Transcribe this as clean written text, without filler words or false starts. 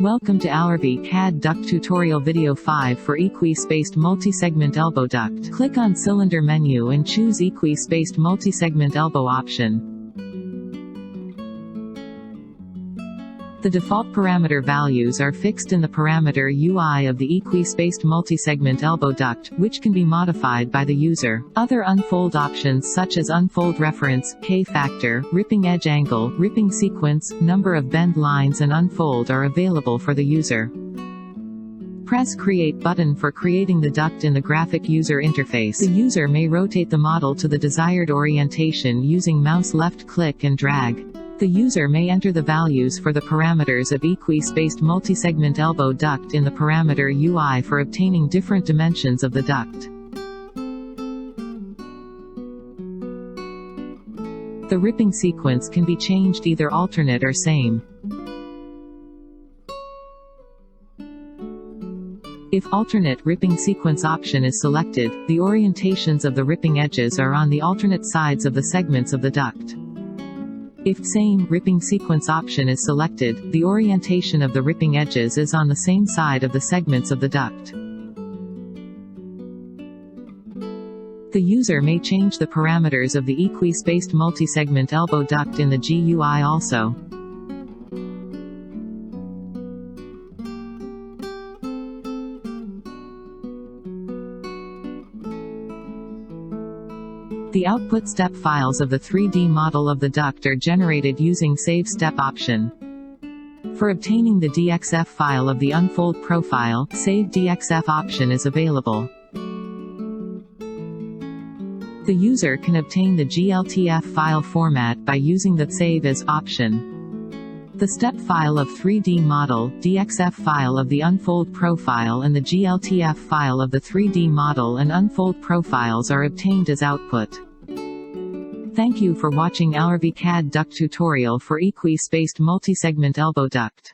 Welcome to AlarvyCAD Duct Tutorial Video 5 for Equispaced Multisegment Elbow Duct. Click on Cylinder menu and choose Equispaced Multisegment Elbow option. The default parameter values are fixed in the parameter UI of the Equispaced Multisegment Elbow Duct, which can be modified by the user. Other unfold options such as unfold reference, K-factor, ripping edge angle, ripping sequence, number of bend lines and unfold are available for the user. Press Create button for creating the duct in the graphic user interface. The user may rotate the model to the desired orientation using mouse left click and drag. The user may enter the values for the parameters of Equispaced Multisegment Elbow Duct in the parameter UI for obtaining different dimensions of the duct. The ripping sequence can be changed either alternate or same. If alternate ripping sequence option is selected, the orientations of the ripping edges are on the alternate sides of the segments of the duct. If same ripping sequence option is selected, the orientation of the ripping edges is on the same side of the segments of the duct. The user may change the parameters of the Equispaced Multisegment Elbow Duct in the GUI also. The output step files of the 3D model of the duct are generated using Save Step option. For obtaining the DXF file of the unfold profile, Save DXF option is available. The user can obtain the GLTF file format by using the Save As option. The step file of 3D model, DXF file of the unfold profile and the GLTF file of the 3D model and unfold profiles are obtained as output. Thank you for watching AlarvyCAD Duct tutorial for Equispaced Multisegment Elbow Duct.